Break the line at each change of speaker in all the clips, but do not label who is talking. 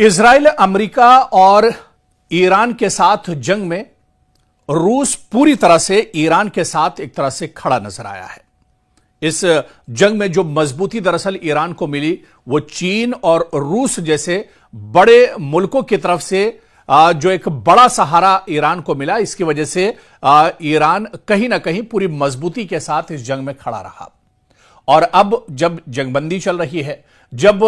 Israel, America और Iran के साथ जंग में रूस पूरी तरह से ईरान के साथ एक तरह से खड़ा नजर आया है। इस जंग में जो मजबूती दरअसल ईरान को मिली वो चीन और रूस जैसे बड़े मुल्कों की तरफ से जो एक बड़ा सहारा ईरान को मिला, इसकी वजह से ईरान कहीं ना कहीं पूरी मजबूती के साथ इस जंग में खड़ा रहा। और अब जब जंगबंदी चल रही है, जब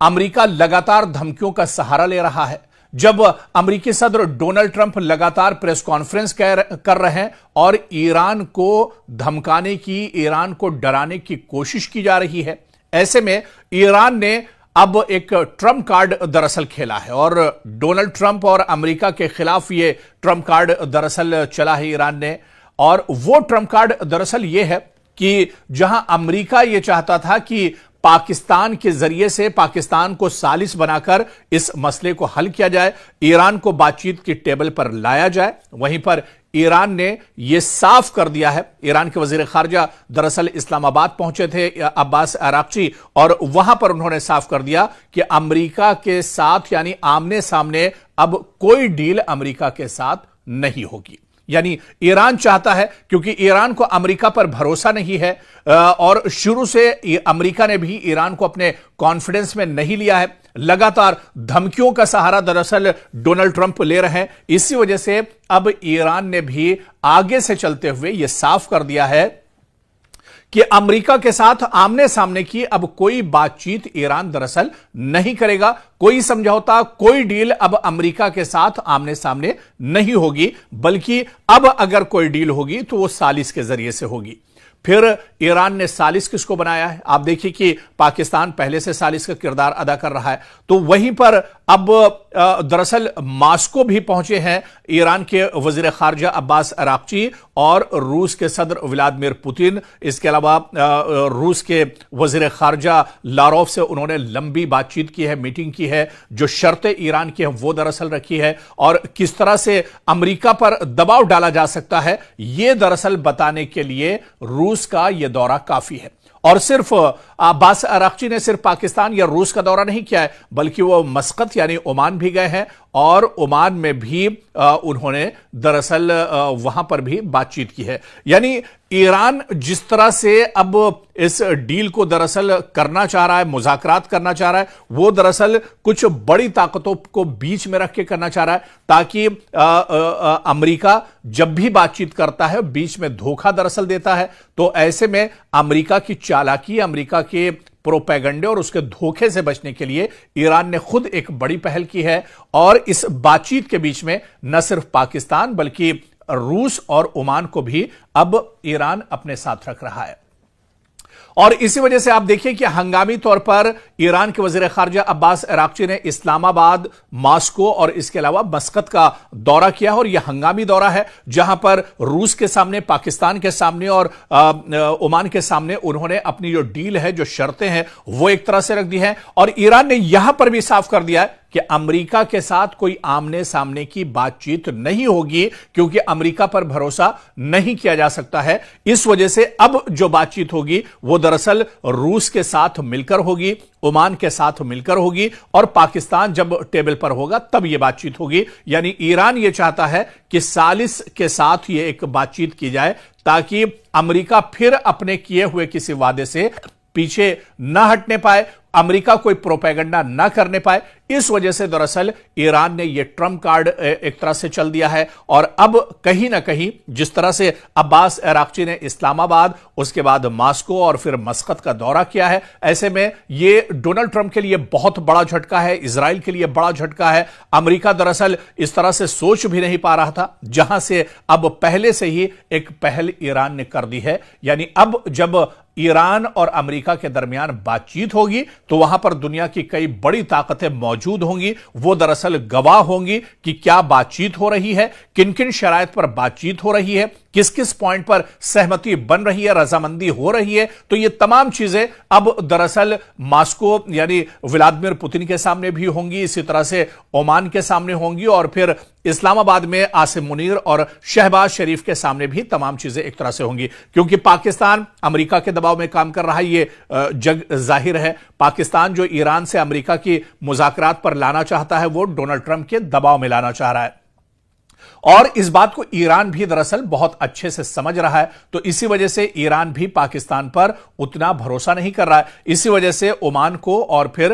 अमेरिका लगातार धमकियों का सहारा ले रहा है, जब अमेरिकी सदर डोनाल्ड ट्रंप लगातार प्रेस कॉन्फ्रेंस कर रहे हैं और ईरान को धमकाने की, ईरान को डराने की कोशिश की जा रही है, ऐसे में ईरान ने अब एक ट्रंप कार्ड दरअसल खेला है और डोनाल्ड ट्रंप और अमेरिका के खिलाफ ये ट्रंप कार्ड दरअसल चला है ईरान ने। और वो ट्रंप कार्ड दरअसल ये है कि जहां अमेरिका ये चाहता था कि पाकिस्तान के जरिए से पाकिस्तान को सालिस बनाकर इस मसले को हल किया जाए, ईरान को बातचीत की टेबल पर लाया जाए, वहीं पर ईरान ने यह साफ कर दिया है। ईरान के वजीर खारजा दरअसल इस्लामाबाद पहुंचे थे, अब्बास अराक्ची, और वहां पर उन्होंने साफ कर दिया कि अमेरिका के साथ यानी आमने सामने अब कोई डील अमेरिका के साथ नहीं होगी। यानी ईरान चाहता है, क्योंकि ईरान को अमेरिका पर भरोसा नहीं है और शुरू से अमेरिका ने भी ईरान को अपने कॉन्फिडेंस में नहीं लिया है, लगातार धमकियों का सहारा दरअसल डोनाल्ड ट्रंप ले रहे हैं। इसी वजह से अब ईरान ने भी आगे से चलते हुए यह साफ कर दिया है कि अमेरिका के साथ आमने सामने की अब कोई बातचीत ईरान दरअसल नहीं करेगा, कोई समझौता, कोई डील अब अमेरिका के साथ आमने सामने नहीं होगी, बल्कि अब अगर कोई डील होगी तो वो सालिस के जरिए से होगी। फिर ईरान ने सालिस किसको बनाया है? आप देखिए कि पाकिस्तान पहले से सालिस का किरदार अदा कर रहा है, तो वहीं पर अब दरअसल मास्को भी पहुंचे हैं ईरान के वजीर खारजा अब्बास अराक्ची और रूस के सदर व्लादिमीर पुतिन। इसके अलावा रूस के वजीर खारजा लारोव से उन्होंने लंबी बातचीत की है, मीटिंग की है, जो शर्तें ईरान की हैं वो दरअसल रखी है और किस तरह से अमेरिका पर दबाव डाला जा सकता है, यह दरअसल बताने के लिए रूस का यह दौरा काफी है। और सिर्फ अब्बास अराक्ची ने सिर्फ पाकिस्तान या रूस का दौरा नहीं किया है, बल्कि वो मस्कत यानी ओमान भी गए हैं और ओमान में भी उन्होंने दरअसल वहां पर भी बातचीत की है। यानी ईरान जिस तरह से अब इस डील को दरअसल करना चाह रहा है, मुज़ाकरात करना चाह रहा है, वो दरअसल कुछ बड़ी ताकतों को बीच में रख के करना चाह रहा है, ताकि अमेरिका जब भी बातचीत करता है बीच में धोखा दरअसल देता है, तो ऐसे में अमेरिका की चालाकी, अमेरिका के प्रोपेगेंडे और उसके धोखे से बचने के लिए ईरान ने खुद एक बड़ी पहल की है और इस बातचीत के बीच में न सिर्फ पाकिस्तान बल्कि रूस और ओमान को भी अब ईरान अपने साथ रख रहा है। और इसी वजह से आप देखिए कि हंगामी तौर पर ईरान के वजीर खारजा अब्बास अराक्ची ने इस्लामाबाद, मास्को और इसके अलावा मस्कत का दौरा किया और यह हंगामी दौरा है, जहां पर रूस के सामने, पाकिस्तान के सामने और ओमान के सामने उन्होंने अपनी जो डील है, जो शर्तें हैं, वो एक तरह से रख दी है। और ईरान ने यहां पर भी साफ कर दिया है कि अमेरिका के साथ कोई आमने सामने की बातचीत नहीं होगी, क्योंकि अमेरिका पर भरोसा नहीं किया जा सकता है। इस वजह से अब जो बातचीत होगी वो दरअसल रूस के साथ मिलकर होगी, ओमान के साथ मिलकर होगी और पाकिस्तान जब टेबल पर होगा तब यह बातचीत होगी। यानी ईरान यह चाहता है कि सालिस के साथ यह एक बातचीत की जाए, ताकि अमेरिका फिर अपने किए हुए किसी वादे से पीछे न हटने पाए, अमेरिका कोई प्रोपेगेंडा ना करने पाए। इस वजह से दरअसल ईरान ने यह ट्रंप कार्ड एक तरह से चल दिया है। और अब कहीं ना कहीं जिस तरह से अब्बास अराक्ची ने इस्लामाबाद, उसके बाद मास्को और फिर मस्कत का दौरा किया है, ऐसे में यह डोनाल्ड ट्रंप के लिए बहुत बड़ा झटका है, इजराइल के लिए बड़ा झटका है। अमेरिका दरअसल इस तरह से सोच भी नहीं पा रहा था, जहां से अब पहले से ही एक पहल ईरान ने कर दी है। यानी अब जब ईरान और अमेरिका के दरमियान बातचीत होगी तो वहां पर दुनिया की कई बड़ी ताकतें मौजूद होंगी, वो दरअसल गवाह होंगी कि क्या बातचीत हो रही है, किन किन शराइत पर बातचीत हो रही है, किस किस पॉइंट पर सहमति बन रही है, रजामंदी हो रही है। तो ये तमाम चीजें अब दरअसल मास्को यानी व्लादिमीर पुतिन के सामने भी होंगी, इसी तरह से ओमान के सामने होंगी और फिर इस्लामाबाद में आसिम मुनीर और शहबाज शरीफ के सामने भी तमाम चीजें एक तरह से होंगी, क्योंकि पाकिस्तान अमेरिका के दबाव में काम कर रहा है। ये जग जाहिर है। पाकिस्तान जो ईरान से अमेरिका की मुज़ाकरात पर लाना चाहता है, वो डोनाल्ड ट्रंप के दबाव में लाना चाह रहा है, और इस बात को ईरान भी दरअसल बहुत अच्छे से समझ रहा है। तो इसी वजह से ईरान भी पाकिस्तान पर उतना भरोसा नहीं कर रहा है। इसी वजह से ओमान को और फिर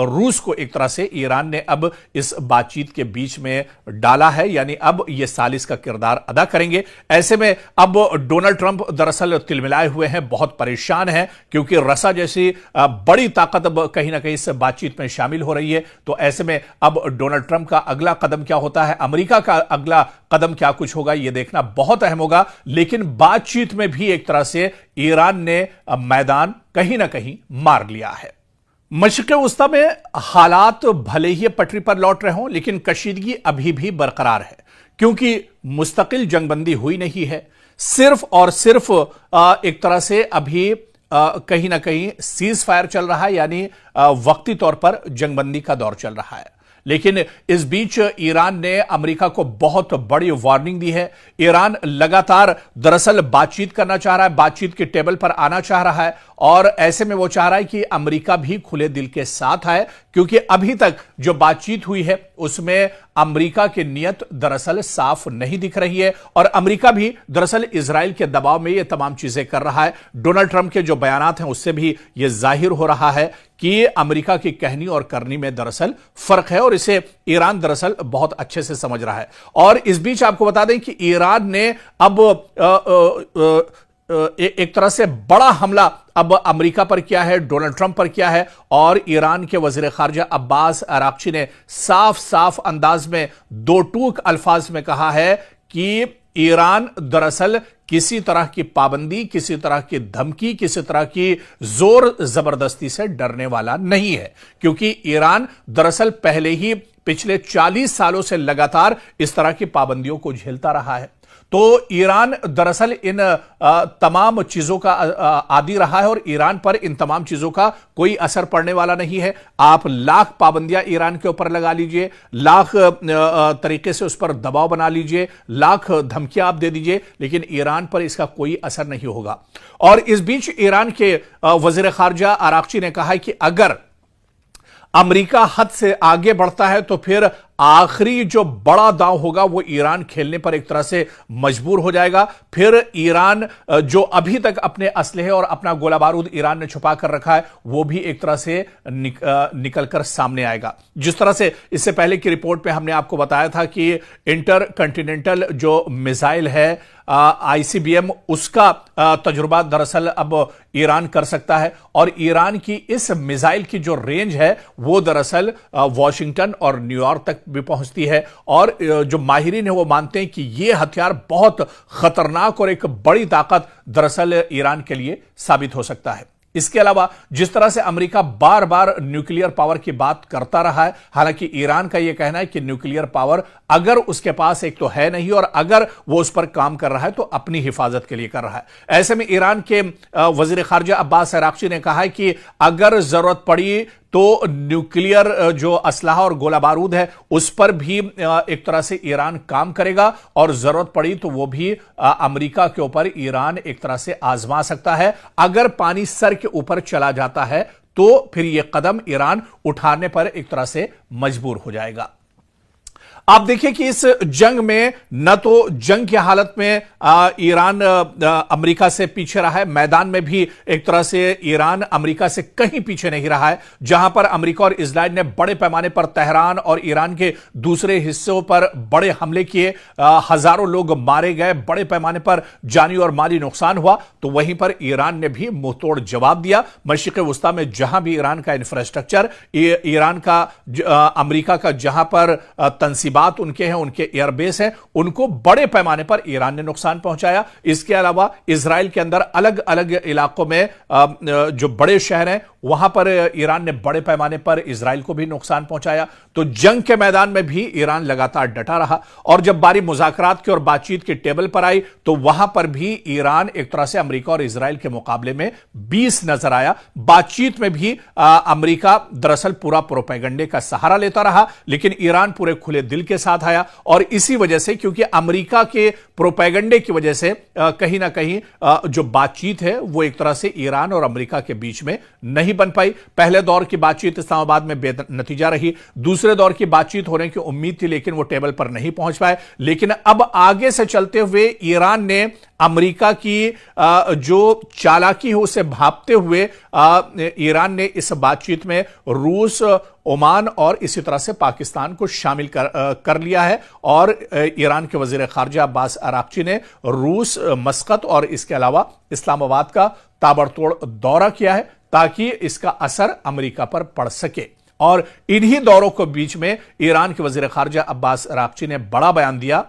रूस को एक तरह से ईरान ने अब इस बातचीत के बीच में डाला है, यानी अब ये सालिस का किरदार अदा करेंगे। ऐसे में अब डोनाल्ड ट्रंप दरअसल तिलमिलाए हुए हैं, बहुत परेशान हैं, क्योंकि रसा जैसी बड़ी ताकत अब कहीं ना कहीं इस बातचीत में शामिल हो रही है। तो ऐसे में अब डोनाल्ड ट्रंप का अगला कदम क्या होता है, अमेरिका का अगला कदम क्या कुछ होगा, यह देखना बहुत अहम होगा। लेकिन बातचीत में भी एक तरह से ईरान ने मैदान कहीं ना कहीं मार लिया है। मशरिक़ वस्ता में हालात भले ही पटरी पर लौट रहे हों, लेकिन कशीदगी अभी भी बरकरार है, क्योंकि मुस्तकिल जंगबंदी हुई नहीं है। सिर्फ और सिर्फ एक तरह से अभी कहीं ना कहीं सीज फायर चल रहा है, यानी वक्ती तौर पर जंगबंदी का दौर चल रहा है। लेकिन इस बीच ईरान ने अमेरिका को बहुत बड़ी वार्निंग दी है। ईरान लगातार दरअसल बातचीत करना चाह रहा है, बातचीत के टेबल पर आना चाह रहा है, और ऐसे में वो चाह रहा है कि अमेरिका भी खुले दिल के साथ आए, क्योंकि अभी तक जो बातचीत हुई है उसमें अमेरिका की नीयत दरअसल साफ नहीं दिख रही है, और अमेरिका भी दरअसल इजराइल के दबाव में ये तमाम चीजें कर रहा है। डोनाल्ड ट्रंप के जो बयानात हैं उससे भी यह जाहिर हो रहा है कि अमेरिका की कहनी और करनी में दरअसल फर्क है, और इसे ईरान दरअसल बहुत अच्छे से समझ रहा है। और इस बीच आपको बता दें कि ईरान ने अब एक तरह से बड़ा हमला अब अमेरिका पर किया है, डोनाल्ड ट्रंप पर किया है, और ईरान के वजीर खारजा अब्बास अराक्ची ने साफ साफ अंदाज में दो टूक अल्फाज में कहा है कि ईरान दरअसल किसी तरह की पाबंदी, किसी तरह की धमकी, किसी तरह की जोर जबरदस्ती से डरने वाला नहीं है, क्योंकि ईरान दरअसल पहले ही पिछले 40 सालों से लगातार इस तरह की पाबंदियों को झेलता रहा है। तो ईरान दरअसल इन तमाम चीजों का आदी रहा है, और ईरान पर इन तमाम चीजों का कोई असर पड़ने वाला नहीं है। आप लाख पाबंदियां ईरान के ऊपर लगा लीजिए, लाख तरीके से उस पर दबाव बना लीजिए, लाख धमकियां आप दे दीजिए, लेकिन ईरान पर इसका कोई असर नहीं होगा। और इस बीच ईरान के वजीर खारजा आराक्ची ने कहा है कि अगर अमेरिका हद से आगे बढ़ता है तो फिर आखिरी जो बड़ा दांव होगा वो ईरान खेलने पर एक तरह से मजबूर हो जाएगा। फिर ईरान जो अभी तक अपने असलहे और अपना गोला बारूद ईरान ने छुपा कर रखा है वो भी एक तरह से निकलकर सामने आएगा। जिस तरह से इससे पहले की रिपोर्ट में हमने आपको बताया था कि इंटर कॉन्टिनेंटल जो मिसाइल है आईसीबीएम, उसका तजुर्बा दरअसल अब ईरान कर सकता है, और ईरान की इस मिसाइल की जो रेंज है वो दरअसल वॉशिंगटन और न्यूयॉर्क तक भी पहुंचती है। और जो माहिरीन है वो मानते हैं कि यह हथियार बहुत खतरनाक और एक बड़ी ताकत दरअसल ईरान के लिए साबित हो सकता है। इसके अलावा जिस तरह से अमेरिका बार बार न्यूक्लियर पावर की बात करता रहा है, हालांकि ईरान का यह कहना है कि न्यूक्लियर पावर अगर उसके पास एक तो है नहीं, और अगर वो उस पर काम कर रहा है तो अपनी हिफाजत के लिए कर रहा है। ऐसे में ईरान के वजीर खारजा अब्बास अराक्ची ने कहा है कि अगर जरूरत पड़ी तो न्यूक्लियर जो असलहा और गोला बारूद है उस पर भी एक तरह से ईरान काम करेगा, और जरूरत पड़ी तो वो भी अमेरिका के ऊपर ईरान एक तरह से आजमा सकता है। अगर पानी सर के ऊपर चला जाता है तो फिर यह कदम ईरान उठाने पर एक तरह से मजबूर हो जाएगा। आप देखिए कि इस जंग में न तो जंग की हालत में ईरान अमेरिका से पीछे रहा है, मैदान में भी एक तरह से ईरान अमेरिका से कहीं पीछे नहीं रहा है। जहां पर अमेरिका और इजराइल ने बड़े पैमाने पर तेहरान और ईरान के दूसरे हिस्सों पर बड़े हमले किए, हजारों लोग मारे गए, बड़े पैमाने पर जानी और माली नुकसान हुआ, तो वहीं पर ईरान ने भी मुंहतोड़ जवाब दिया। मशरिक़ वस्ता में जहां भी ईरान का इंफ्रास्ट्रक्चर, ईरान का अमेरिका का जहां पर तंसीबात उनके हैं, उनके एयरबेस हैं, उनको बड़े पैमाने पर ईरान ने नुकसान पहुंचाया। इसके अलावा इजराइल के अंदर अलग अलग इलाकों में जो बड़े शहर हैं वहां पर ईरान ने बड़े पैमाने पर इजराइल को भी नुकसान पहुंचाया। तो जंग के मैदान में भी ईरान लगातार डटा रहा, और जब बारी मुज़ाकरात की और बातचीत के टेबल पर आई तो वहां पर भी ईरान एक तरह से अमेरिका और इजराइल के मुकाबले में 20 नजर आया। बातचीत में भी अमेरिका दरअसल पूरा प्रोपेगेंडे का सहारा लेता रहा, लेकिन ईरान पूरे खुले दिल दिल के साथ आया और इसी वजह से, क्योंकि अमेरिका के प्रोपेगेंडे की वजह से कहीं ना कहीं जो बातचीत है वो एक तरह से ईरान और अमेरिका के बीच में नहीं बन पाई। पहले दौर की बातचीत इस्लामाबाद में बेनतीजा रही, दूसरे दौर की बातचीत होने की उम्मीद थी लेकिन वो टेबल पर नहीं पहुंच पाए। लेकिन अब आगे से चलते हुए ईरान ने अमेरिका की जो चालाकी है उसे भांपते हुए ईरान ने इस बातचीत में रूस, ओमान और इसी तरह से पाकिस्तान को शामिल कर लिया है। और ईरान के वजीर खारजा अब्बास अराक्ची ने रूस, मस्कत और इसके अलावा इस्लामाबाद का ताबड़तोड़ दौरा किया है ताकि इसका असर अमेरिका पर पड़ सके। और इन्हीं दौरों के बीच में ईरान के वजीर खारजा अब्बास अराक्ची ने बड़ा बयान दिया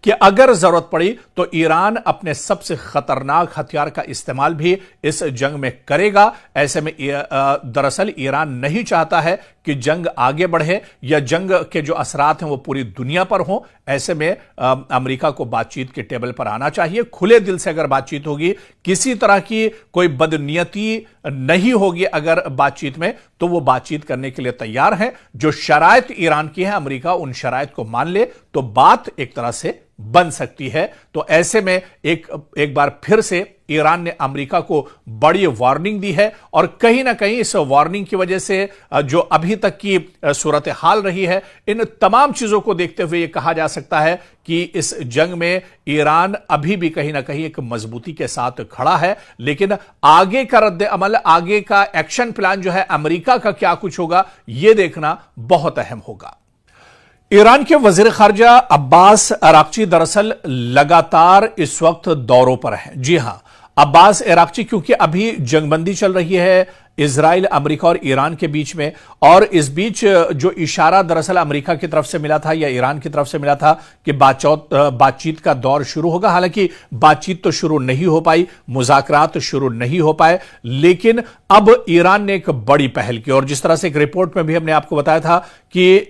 कि अगर जरूरत पड़ी तो ईरान अपने सबसे खतरनाक हथियार का इस्तेमाल भी इस जंग में करेगा। ऐसे में दरअसल ईरान नहीं चाहता है कि जंग आगे बढ़े या जंग के जो असरात हैं वो पूरी दुनिया पर हों। ऐसे में अमेरिका को बातचीत के टेबल पर आना चाहिए। खुले दिल से अगर बातचीत होगी, किसी तरह की कोई बदनीयती नहीं होगी अगर बातचीत में, तो वो बातचीत करने के लिए तैयार है। जो शराइत ईरान की है, अमेरिका उन शराइत को मान ले तो बात एक तरह से बन सकती है। तो ऐसे में एक बार फिर से ईरान ने अमेरिका को बड़ी वार्निंग दी है और कहीं ना कहीं इस वार्निंग की वजह से जो अभी तक की सूरत हाल रही है, इन तमाम चीजों को देखते हुए यह कहा जा सकता है कि इस जंग में ईरान अभी भी कहीं ना कहीं एक मजबूती के साथ खड़ा है। लेकिन आगे का रद्द अमल, आगे का एक्शन प्लान जो है अमेरिका का क्या कुछ होगा, यह देखना बहुत अहम होगा। ईरान के वजीर खारजा अब्बास अराक्ची दरअसल लगातार इस वक्त दौरों पर हैं। जी हां, अब्बास अराक्ची क्योंकि अभी जंगबंदी चल रही है इजराइल, अमेरिका और ईरान के बीच में, और इस बीच जो इशारा दरअसल अमेरिका की तरफ से मिला था या ईरान की तरफ से मिला था कि बातचीत का दौर शुरू होगा। हालांकि बातचीत तो शुरू नहीं हो पाई, मुज़ाकरात शुरू नहीं हो पाए, लेकिन अब ईरान ने एक बड़ी पहल की। और जिस तरह से एक रिपोर्ट में भी हमने आपको बताया था कि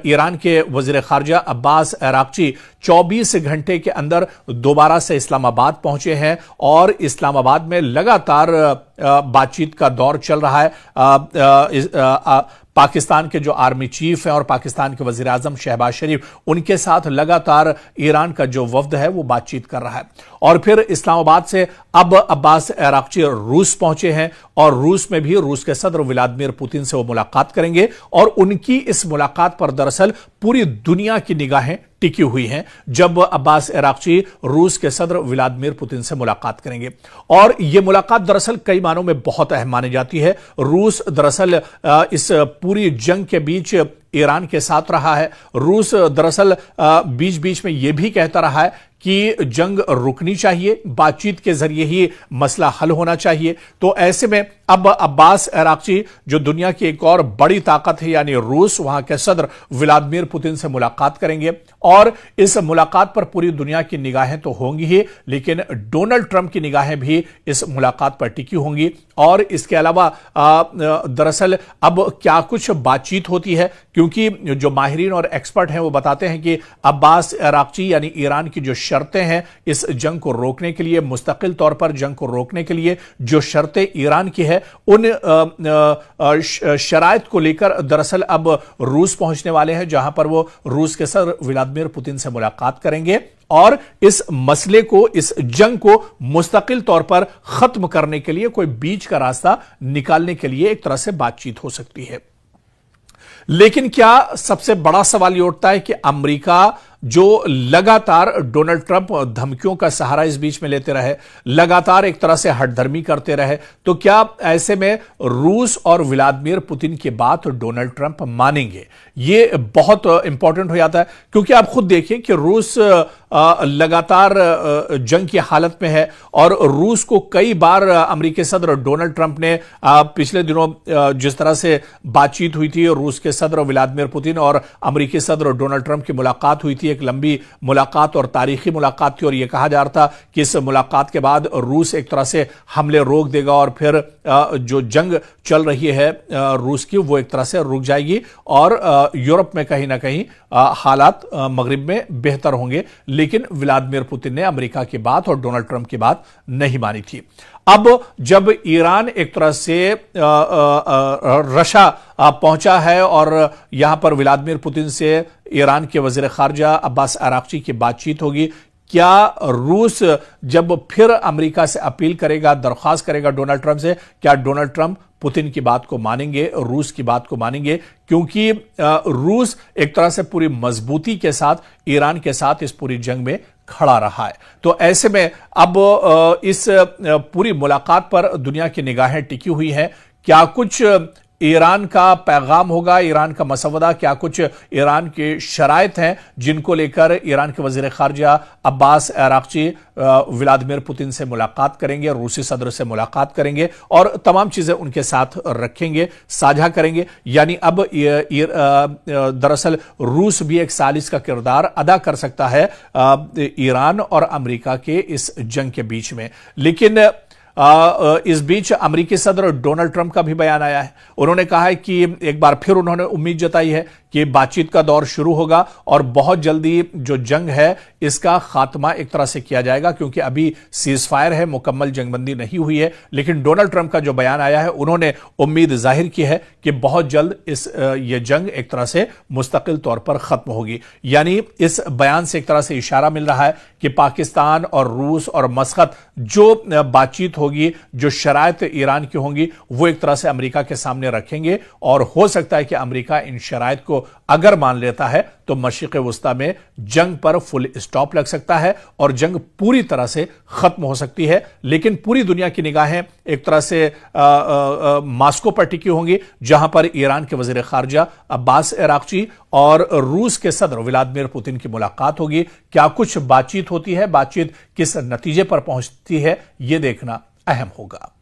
ईरान के वजीर खारजा अब्बास अराक्ची 24 घंटे के अंदर दोबारा से इस्लामाबाद पहुंचे हैं और इस्लामाबाद में लगातार बातचीत का दौर चल रहा है। पाकिस्तान के जो आर्मी चीफ हैं और पाकिस्तान के वजीर आजम शहबाज शरीफ, उनके साथ लगातार ईरान का जो वफ्द है वो बातचीत कर रहा है। और फिर इस्लामाबाद से अब अब्बास अराक्ची रूस पहुंचे हैं और रूस में भी रूस के सदर व्लादिमीर पुतिन से वो मुलाकात करेंगे। और उनकी इस मुलाकात पर दरअसल पूरी दुनिया की निगाहें टिकी हुई हैं जब अब्बास अराक्ची रूस के सदर व्लादिमीर पुतिन से मुलाकात करेंगे। और यह मुलाकात दरअसल कई मानों में बहुत अहम मानी जाती है। रूस दरअसल इस पूरी जंग के बीच ईरान के साथ रहा है। रूस दरअसल बीच बीच में यह भी कहता रहा है कि जंग रुकनी चाहिए, बातचीत के जरिए ही मसला हल होना चाहिए। तो ऐसे में अब अब्बास अराक्ची जो दुनिया की एक और बड़ी ताकत है यानी रूस, वहां के सदर व्लादिमीर पुतिन से मुलाकात करेंगे। और इस मुलाकात पर पूरी दुनिया की निगाहें तो होंगी ही, लेकिन डोनाल्ड ट्रंप की निगाहें भी इस मुलाकात पर टिकी होंगी। और इसके अलावा दरअसल अब क्या कुछ बातचीत होती है, क्योंकि जो माहिरीन और एक्सपर्ट हैं वो बताते हैं कि अब्बास अराक्ची यानी ईरान की जो शर्तें हैं इस जंग को रोकने के लिए, मुस्तकिल तौर पर जंग को रोकने के लिए जो शर्तें ईरान की है, उन शराइत को लेकर दरअसल अब रूस पहुंचने वाले हैं, जहां पर वो रूस के सदर व्लादिमीर पुतिन से मुलाकात करेंगे और इस मसले को, इस जंग को मुस्तकिल तौर पर खत्म करने के लिए कोई बीच का रास्ता निकालने के लिए एक तरह से बातचीत हो सकती है। लेकिन क्या सबसे बड़ा सवाल यह उठता है कि अमेरिका जो लगातार डोनाल्ड ट्रंप धमकियों का सहारा इस बीच में लेते रहे, लगातार एक तरह से हठधर्मी करते रहे, तो क्या ऐसे में रूस और व्लादिमीर पुतिन की बात डोनाल्ड ट्रंप मानेंगे? यह बहुत इंपॉर्टेंट हो जाता है, क्योंकि आप खुद देखिए कि रूस लगातार जंग की हालत में है और रूस को कई बार अमेरिकी सदर डोनाल्ड ट्रंप ने पिछले दिनों जिस तरह से बातचीत हुई थी, रूस के सदर व्लादिमीर पुतिन और अमेरिकी सदर डोनाल्ड ट्रंप की मुलाकात हुई थी, एक लंबी मुलाकात और तारीखी मुलाकात थी। और यह कहा जा रहा था कि इस मुलाकात के बाद रूस एक तरह से हमले रोक देगा और फिर जो जंग चल रही है रूस की वो एक तरह से रुक जाएगी और यूरोप में कहीं ना कहीं हालात मगरिब में बेहतर होंगे। लेकिन व्लादिमीर पुतिन ने अमेरिका की बात और डोनाल्ड ट्रंप की बात नहीं मानी थी। अब जब ईरान एक तरह से रशा पहुंचा है और यहां पर व्लादिमीर पुतिन से ईरान के वजीर खारजा अब्बास अराक्ची की बातचीत होगी, क्या रूस जब फिर अमेरिका से अपील करेगा, दरख्वास्त करेगा डोनाल्ड ट्रंप से, क्या डोनाल्ड ट्रंप पुतिन की बात को मानेंगे, रूस की बात को मानेंगे? क्योंकि रूस एक तरह से पूरी मजबूती के साथ ईरान के साथ इस पूरी जंग में खड़ा रहा है। तो ऐसे में अब इस पूरी मुलाकात पर दुनिया की निगाहें टिकी हुई हैं। क्या कुछ ईरान का पैगाम होगा, ईरान का मसवदा, क्या कुछ ईरान के शराइत हैं जिनको लेकर ईरान के वजीर खारजा अब्बास अराक्ची व्लादिमीर पुतिन से मुलाकात करेंगे, रूसी सदर से मुलाकात करेंगे और तमाम चीजें उनके साथ रखेंगे, साझा करेंगे। यानी अब दरअसल रूस भी एक सालिस का किरदार अदा कर सकता है ईरान और अमेरिका के इस जंग के बीच में। लेकिन इस बीच अमेरिकी सदर डोनाल्ड ट्रंप का भी बयान आया है। उन्होंने कहा है कि एक बार फिर उन्होंने उम्मीद जताई है कि बातचीत का दौर शुरू होगा और बहुत जल्दी जो जंग है इसका खात्मा एक तरह से किया जाएगा, क्योंकि अभी सीज फायर है, मुकम्मल जंगबंदी नहीं हुई है। लेकिन डोनाल्ड ट्रंप का जो बयान आया है, उन्होंने उम्मीद जाहिर की है कि बहुत जल्द ये जंग एक तरह से मुस्तकिल तौर पर खत्म होगी। यानी इस बयान से एक तरह से इशारा मिल रहा है कि पाकिस्तान और रूस और मस्कत जो बातचीत होगी, जो शराइत ईरान की होंगी, वो एक तरह से अमेरिका के सामने रखेंगे और हो सकता है कि अमेरिका इन शराइत को अगर मान लेता है तो मशरिक़ वुस्ता में जंग पर फुल स्टॉप लग सकता है और जंग पूरी तरह से खत्म हो सकती है। लेकिन पूरी दुनिया की निगाहें एक तरह से मास्को पर टिकी होंगी, जहां पर ईरान के वजीर खारजा अब्बास अराक्ची और रूस के सदर व्लादिमीर पुतिन की मुलाकात होगी। क्या कुछ बातचीत होती है, बातचीत किस नतीजे पर पहुंचती है, यह देखना अहम होगा।